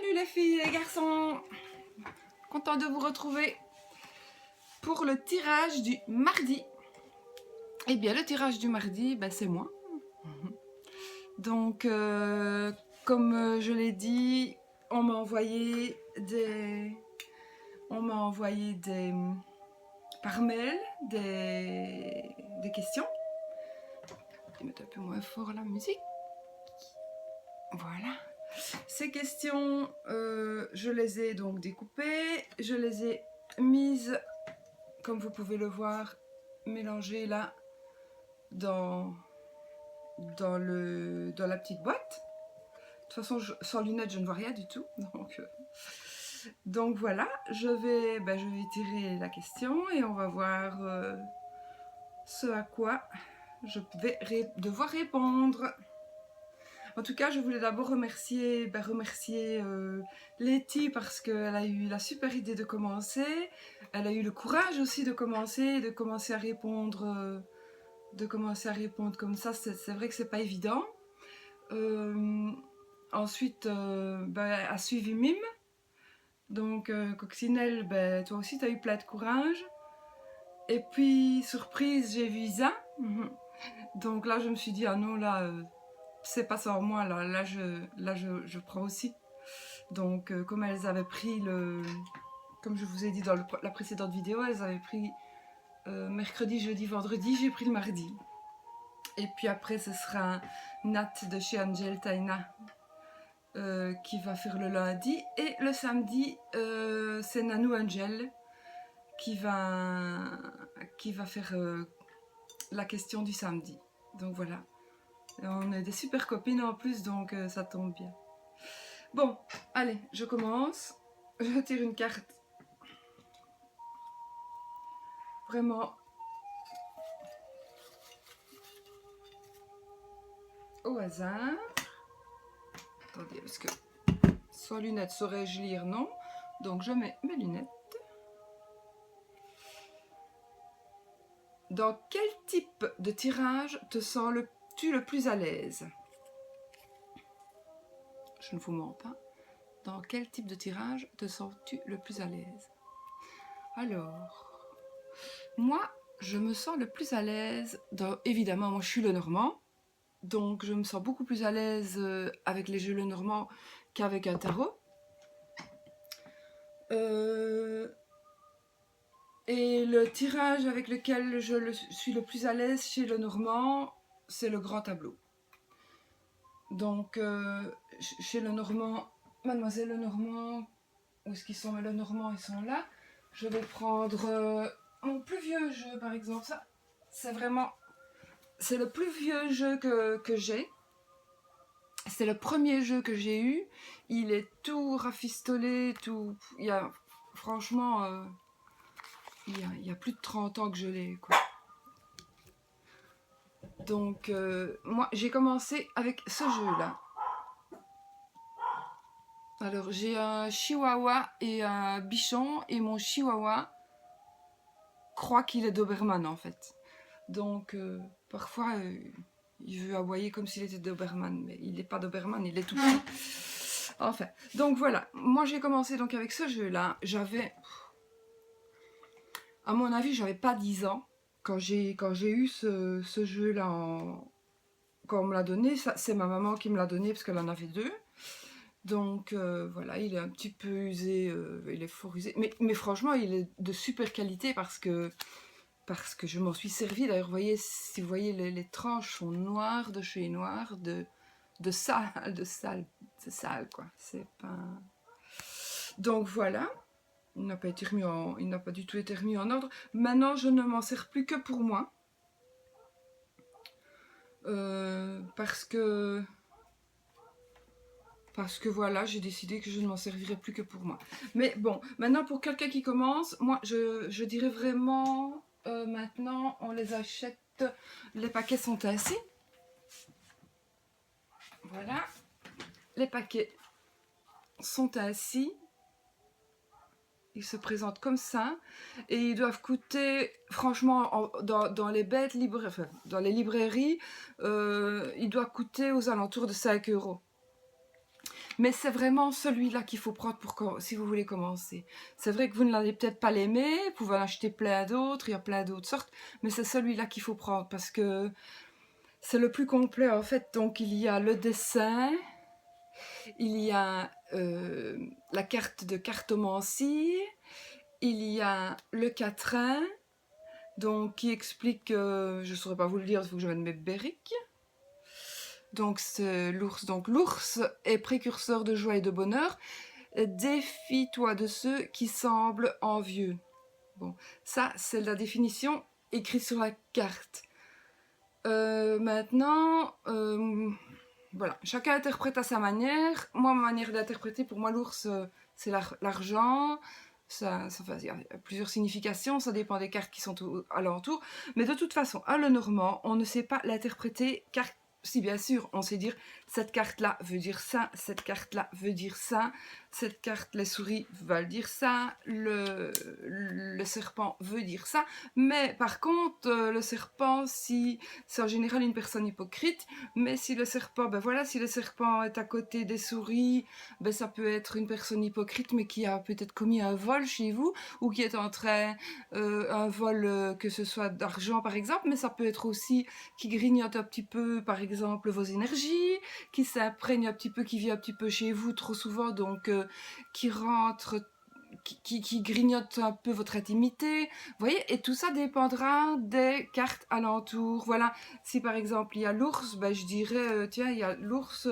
Salut les filles et les garçons, content de vous retrouver pour le tirage du mardi. Eh bien le tirage du mardi, ben, c'est moi. Donc comme je l'ai dit, on m'a envoyé par mail des questions. Je vais mettre un peu moins fort la musique. Voilà. Ces questions, je les ai donc découpées, je les ai mises, comme vous pouvez le voir, mélangées là dans la petite boîte. De toute façon, sans lunettes, je ne vois rien du tout. Donc voilà, je vais tirer la question et on va voir ce à quoi je vais devoir répondre. En tout cas, je voulais d'abord remercier Letty parce qu'elle a eu la super idée de commencer. Elle a eu le courage aussi de commencer à répondre, comme ça. C'est vrai que c'est pas évident. Ensuite, a suivi Mime. Donc, Coccinelle, toi aussi, tu as eu plein de courage. Et puis, surprise, j'ai vu Isa. Donc là, je me suis dit, ah non, là... c'est pas sans moi, là je prends aussi. Donc comme elles avaient pris comme je vous ai dit dans la précédente vidéo, elles avaient pris mercredi, jeudi, vendredi, j'ai pris le mardi. Et puis après ce sera Nat de chez Angel Taina qui va faire le lundi. Et le samedi c'est Nanou Angel qui va faire la question du samedi. Donc voilà. Et on est des super copines en plus, donc ça tombe bien. Bon, allez, je commence. Je tire une carte. Vraiment au hasard. Attendez, parce que sans lunettes, saurais-je lire? Non. Donc je mets mes lunettes. Dans quel type de tirage te sens-tu le plus à l'aise? Je ne vous mens pas. Dans quel type de tirage te sens-tu le plus à l'aise? Alors, moi, je me sens le plus à l'aise dans... Évidemment, moi, je suis le Normand. Donc, je me sens beaucoup plus à l'aise avec les jeux le Normand qu'avec un tarot. Et le tirage avec lequel je suis le plus à l'aise chez le Normand, c'est le grand tableau. Donc, chez le Normand, Mademoiselle le Normand, où est-ce qu'ils sont? Le Normand, ils sont là. Je vais prendre mon plus vieux jeu, par exemple. Ça, c'est vraiment... C'est le plus vieux jeu que j'ai. C'est le premier jeu que j'ai eu. Il est tout rafistolé, tout... Il y a... Franchement... il y a plus de 30 ans que je l'ai, quoi. Donc, moi, j'ai commencé avec ce jeu-là. Alors, j'ai un chihuahua et un bichon, et mon chihuahua croit qu'il est Doberman, en fait. Donc, parfois, il veut aboyer comme s'il était Doberman, mais il n'est pas Doberman, il est tout petit. Enfin, donc voilà. Moi, j'ai commencé donc avec ce jeu-là. J'avais... À mon avis, j'avais pas 10 ans quand j'ai eu ce jeu-là. Quand on me l'a donné, c'est ma maman qui me l'a donné parce qu'elle en avait 2. Donc voilà, il est un petit peu usé, il est fort usé. Mais franchement, il est de super qualité parce que je m'en suis servi. D'ailleurs, si vous voyez, les tranches sont noires de chez noir, de sale, c'est sale quoi. C'est pas... Donc voilà. Il n'a pas du tout été remis en ordre. Maintenant, je ne m'en sers plus que pour moi. Parce que voilà, j'ai décidé que je ne m'en servirais plus que pour moi. Mais bon, maintenant, pour quelqu'un qui commence, moi, je dirais vraiment... maintenant, on les achète... Les paquets sont ainsi. Voilà. Les paquets sont ainsi. Ils se présentent comme ça et ils doivent coûter, franchement, dans les bêtes librairies, enfin, dans les librairies, ils doivent coûter aux alentours de 5 €. Mais c'est vraiment celui-là qu'il faut prendre si vous voulez commencer. C'est vrai que vous ne l'allez peut-être pas l'aimer, vous pouvez en acheter plein d'autres, il y a plein d'autres sortes, mais c'est celui-là qu'il faut prendre parce que c'est le plus complet en fait. Donc il y a le dessin, il y a la carte de cartomancie, il y a le quatrain, donc qui explique, je ne saurais pas vous le dire, il faut que je mette mes bériques. Donc c'est l'ours. Donc l'ours est précurseur de joie et de bonheur. Défie-toi de ceux qui semblent envieux. Bon, ça c'est la définition écrite sur la carte. Maintenant, voilà, chacun interprète à sa manière. Moi, ma manière d'interpréter, pour moi, l'ours, c'est l'argent. Il y a plusieurs significations, ça dépend des cartes qui sont alentour. Mais de toute façon, à Lenormand, on ne sait pas l'interpréter car si bien sûr, on sait dire cette carte-là veut dire ça, cette carte-là veut dire ça, cette carte, les souris veulent dire ça, le serpent veut dire ça. Mais par contre, le serpent, si c'est en général une personne hypocrite, mais si le serpent, ben voilà, si le serpent est à côté des souris, ben ça peut être une personne hypocrite, mais qui a peut-être commis un vol chez vous, ou qui est en train, un vol, que ce soit d'argent par exemple, mais ça peut être aussi qui grignote un petit peu, par exemple, vos énergies, qui s'imprègne un petit peu, qui vit un petit peu chez vous trop souvent, donc qui rentre, qui grignote un peu votre intimité, vous voyez, et tout ça dépendra des cartes alentour. Voilà, si par exemple il y a l'ours, ben, je dirais, tiens, il y a l'ours,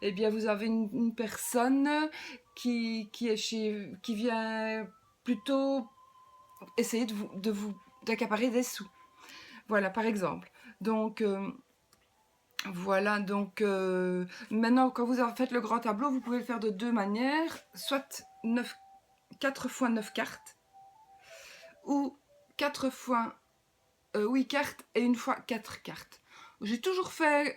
eh bien vous avez une personne qui vient plutôt essayer d'accaparer des sous. Voilà, par exemple. Donc, voilà, donc maintenant, quand vous faites le grand tableau, vous pouvez le faire de deux manières, soit 4 fois 9 cartes, ou 4 fois 8 cartes et une fois 4 cartes. J'ai toujours fait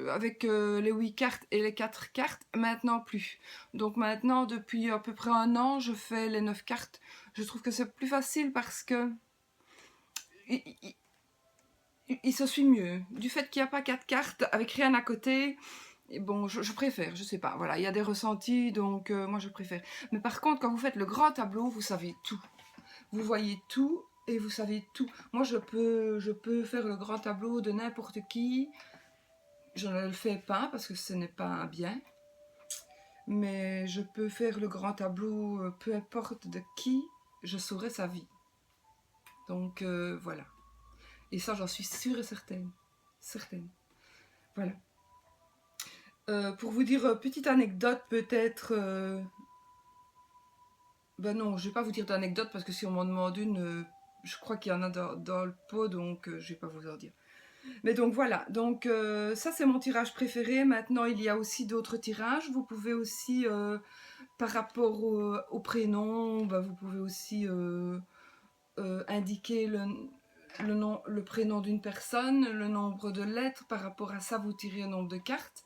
avec les 8 cartes et les 4 cartes, maintenant plus. Donc maintenant, depuis à peu près un an, je fais les 9 cartes. Je trouve que c'est plus facile parce que il se suit mieux. Du fait qu'il n'y a pas 4 cartes avec rien à côté, et bon, je préfère, je sais pas, voilà, il y a des ressentis, donc moi je préfère. Mais par contre, quand vous faites le grand tableau, vous savez tout. Vous voyez tout et vous savez tout. Moi, je peux faire le grand tableau de n'importe qui. Je ne le fais pas parce que ce n'est pas bien. Mais je peux faire le grand tableau, peu importe de qui, je saurai sa vie. Donc voilà. Et ça, j'en suis sûre et certaine. Certaine. Voilà. Pour vous dire, petite anecdote peut-être... Ben non, je vais pas vous dire d'anecdote parce que si on m'en demande une, je crois qu'il y en a dans le pot, donc je vais pas vous en dire. Mais donc voilà, donc ça c'est mon tirage préféré. Maintenant il y a aussi d'autres tirages. Vous pouvez aussi, par rapport au prénom, ben, vous pouvez aussi indiquer le prénom d'une personne, le nombre de lettres. Par rapport à ça, vous tirez un nombre de cartes.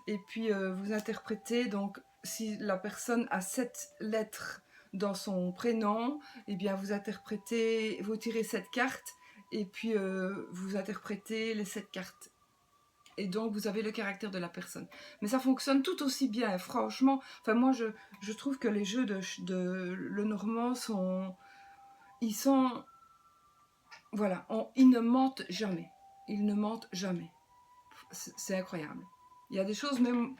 Et puis vous interprétez, donc si la personne a 7 lettres dans son prénom, eh bien vous tirez 7 cartes et puis vous interprétez les 7 cartes. Et donc vous avez le caractère de la personne. Mais ça fonctionne tout aussi bien, franchement. Enfin moi je trouve que les jeux de Lenormand ils sont, voilà, ils ne mentent jamais. Ils ne mentent jamais. C'est incroyable. Il y a des choses même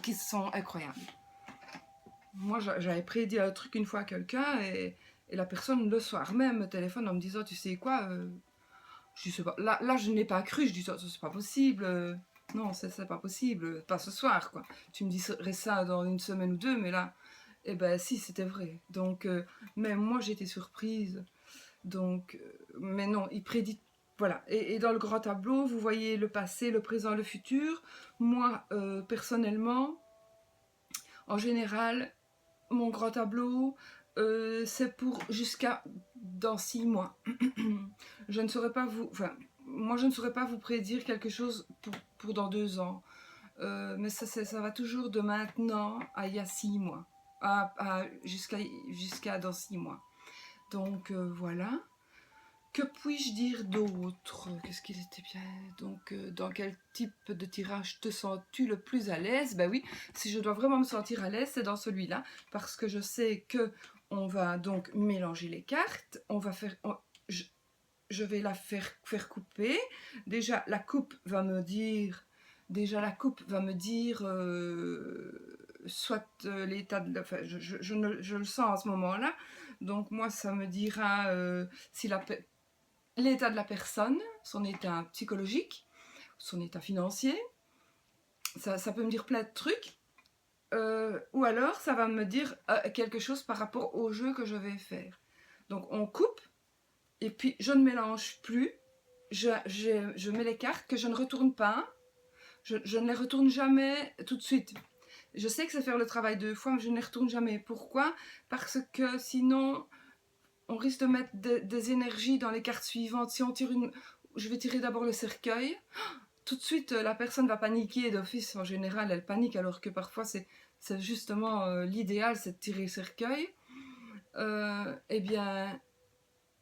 qui sont incroyables. Moi, j'avais prédit un truc une fois à quelqu'un et la personne, le soir même, me téléphone en me disant, tu sais quoi, je sais pas. Là, je n'ai pas cru, je dis, ça c'est pas possible. Non, c'est pas possible, pas ce soir, quoi. Tu me dirais ça dans une semaine ou deux, mais là, eh ben si, c'était vrai. Donc, même moi, j'étais surprise. Donc, mais non, il prédit. Voilà. Et dans le grand tableau, vous voyez le passé, le présent, le futur. Moi, personnellement, en général, mon grand tableau, c'est pour jusqu'à dans 6 mois. Je ne saurais pas vous... Enfin, moi, je ne saurais pas vous prédire quelque chose pour dans 2 ans. Mais ça va toujours de maintenant à il y a 6 mois. Jusqu'à dans 6 mois. Donc, voilà. Que puis-je dire d'autre? Qu'est-ce qu'il était bien? Donc, dans quel type de tirage te sens-tu le plus à l'aise? Ben oui, si je dois vraiment me sentir à l'aise, c'est dans celui-là, parce que je sais que on va donc mélanger les cartes, on va faire... je vais la faire couper. Déjà, la coupe va me dire... soit l'état de... Enfin, je le sens à ce moment-là. Donc, moi, ça me dira si l'état de la personne, son état psychologique, son état financier. Ça peut me dire plein de trucs. Ou alors, ça va me dire quelque chose par rapport au jeu que je vais faire. Donc, on coupe, et puis je ne mélange plus. Je mets les cartes que je ne retourne pas. Je ne les retourne jamais tout de suite. Je sais que c'est faire le travail 2 fois, mais je ne les retourne jamais. Pourquoi? Parce que sinon, on risque de mettre des énergies dans les cartes suivantes. Si on tire une... Je vais tirer d'abord le cercueil. Tout de suite, la personne va paniquer d'office. En général, elle panique, alors que parfois, c'est justement l'idéal, c'est de tirer le cercueil. Eh bien...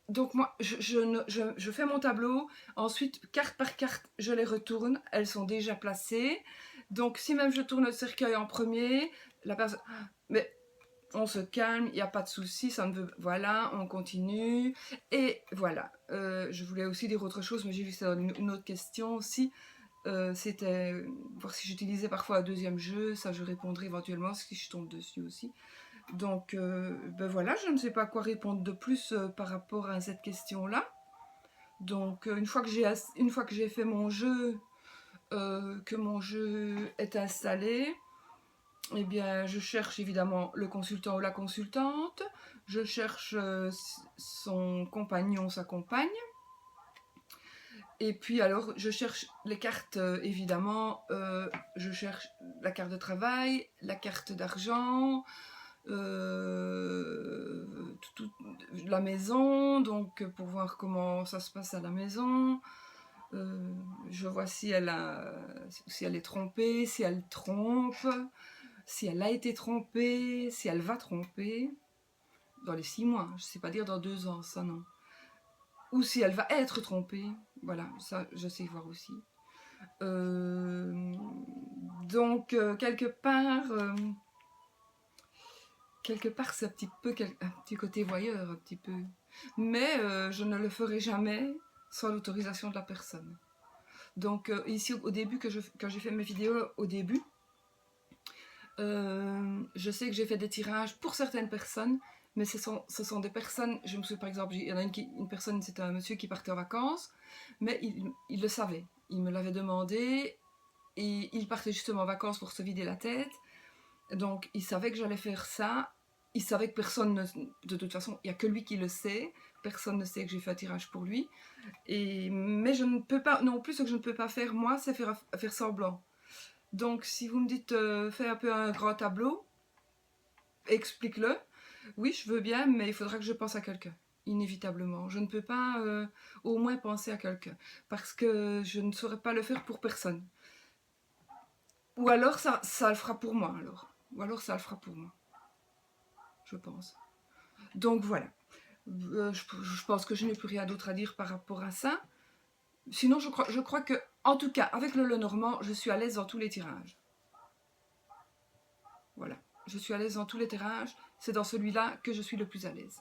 Donc moi, je fais mon tableau. Ensuite, carte par carte, je les retourne. Elles sont déjà placées. Donc, si même je tourne le cercueil en premier, la personne... Mais on se calme, il n'y a pas de souci, ça ne veut... Voilà, on continue. Et voilà. Je voulais aussi dire autre chose, mais j'ai vu ça dans une autre question aussi. C'était voir si j'utilisais parfois un deuxième jeu. Ça, je répondrai éventuellement si je tombe dessus aussi. Donc, ben voilà, je ne sais pas quoi répondre de plus par rapport à cette question-là. Donc, une fois que j'ai fait mon jeu, que mon jeu est installé, eh bien, je cherche évidemment le consultant ou la consultante. Je cherche son compagnon, sa compagne. Et puis alors, je cherche les cartes, évidemment. Je cherche la carte de travail, la carte d'argent, la maison, donc pour voir comment ça se passe à la maison. Je vois si elle est trompée, si elle trompe, si elle a été trompée, si elle va tromper dans les 6 mois. Je ne sais pas dire dans 2 ans, ça non. Ou si elle va être trompée. Voilà, ça je sais voir aussi. Donc quelque part c'est un petit côté voyeur, un petit peu. Mais je ne le ferai jamais sans l'autorisation de la personne. Donc ici au début, quand j'ai fait mes vidéos au début, je sais que j'ai fait des tirages pour certaines personnes, mais ce sont des personnes, je me souviens par exemple, il y en a une personne, c'était un monsieur qui partait en vacances, mais il le savait, il me l'avait demandé, et il partait justement en vacances pour se vider la tête, donc il savait que j'allais faire ça, il savait que personne ne... De toute façon, il n'y a que lui qui le sait, personne ne sait que j'ai fait un tirage pour lui, mais je ne peux pas, non plus ce que je ne peux pas faire moi, c'est faire semblant. Donc si vous me dites fais un peu un grand tableau, explique-le. Oui, je veux bien, mais il faudra que je pense à quelqu'un, inévitablement. Je ne peux pas au moins penser à quelqu'un, parce que je ne saurais pas le faire pour personne. Ou alors ça le fera pour moi, alors. Ou alors ça le fera pour moi, je pense. Donc voilà. Je pense que je n'ai plus rien d'autre à dire par rapport à ça. Sinon, je crois que, en tout cas, avec le Lenormand, je suis à l'aise dans tous les tirages. Voilà. Je suis à l'aise dans tous les tirages. C'est dans celui-là que je suis le plus à l'aise.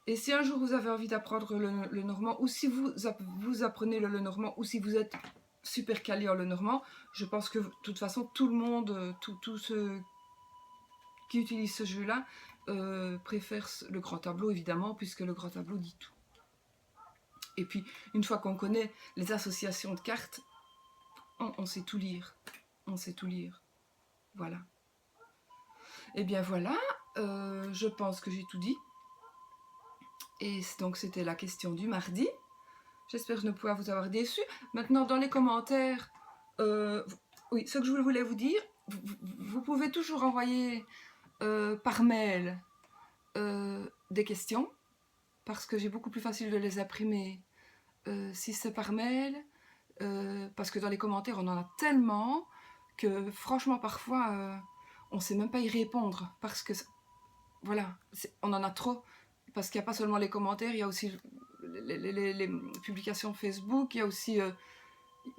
Et si un jour vous avez envie d'apprendre le normand, ou si vous apprenez le Lenormand, ou si vous êtes super calé en Lenormand, je pense que de toute façon, tout le monde, tous ceux qui utilisent ce jeu-là, préfèrent le grand tableau, évidemment, puisque le grand tableau dit tout. Et puis, une fois qu'on connaît les associations de cartes, on sait tout lire. On sait tout lire. Voilà. Et bien voilà, je pense que j'ai tout dit. Et donc c'était la question du mardi. J'espère ne pas vous avoir déçu. Maintenant, dans les commentaires, oui, ce que je voulais vous dire, vous pouvez toujours envoyer par mail des questions, parce que j'ai beaucoup plus facile de les imprimer si c'est par mail, parce que dans les commentaires, on en a tellement que franchement, parfois, on ne sait même pas y répondre, parce que, voilà, on en a trop, parce qu'il n'y a pas seulement les commentaires, il y a aussi les publications Facebook, il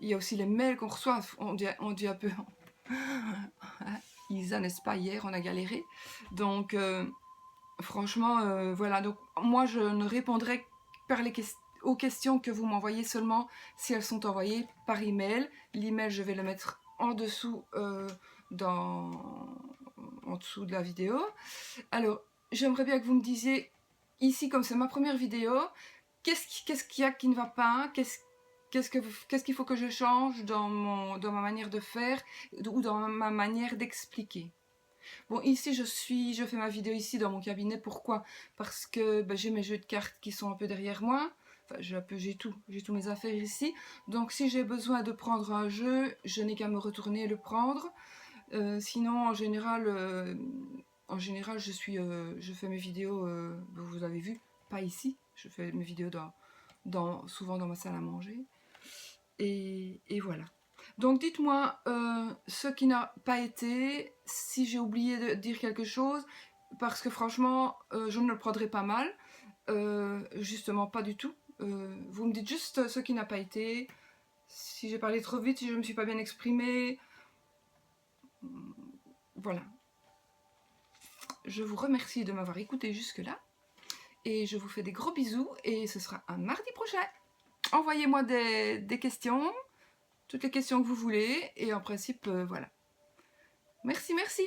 y a aussi les mails qu'on reçoit. On dit un peu... Isa, n'est-ce pas, hier, on a galéré. Donc, franchement, voilà. Donc, moi, je ne répondrai aux questions que vous m'envoyez seulement si elles sont envoyées par email. L'email, je vais le mettre en dessous, en dessous de la vidéo. Alors, j'aimerais bien que vous me disiez, ici, comme c'est ma première vidéo, qu'est-ce qu'il y a qui ne va pas, qu'est-ce qu'il faut que je change dans ma manière de faire ou dans ma manière d'expliquer. Bon, ici, je fais ma vidéo ici dans mon cabinet. Pourquoi? Parce que j'ai mes jeux de cartes qui sont un peu derrière moi. Enfin, j'ai tous mes affaires ici. Donc, si j'ai besoin de prendre un jeu, je n'ai qu'à me retourner et le prendre. Sinon, en général, je fais mes vidéos, vous avez vu, pas ici. Je fais mes vidéos souvent dans ma salle à manger. Et voilà. Donc dites-moi ce qui n'a pas été, si j'ai oublié de dire quelque chose, parce que franchement, je ne le prendrai pas mal. Justement, pas du tout. Vous me dites juste ce qui n'a pas été, si j'ai parlé trop vite, si je ne me suis pas bien exprimée. Voilà. Je vous remercie de m'avoir écouté jusque-là. Et je vous fais des gros bisous. Et ce sera un mardi prochain. Envoyez-moi des questions. Toutes les questions que vous voulez. Et en principe, voilà. Merci, merci.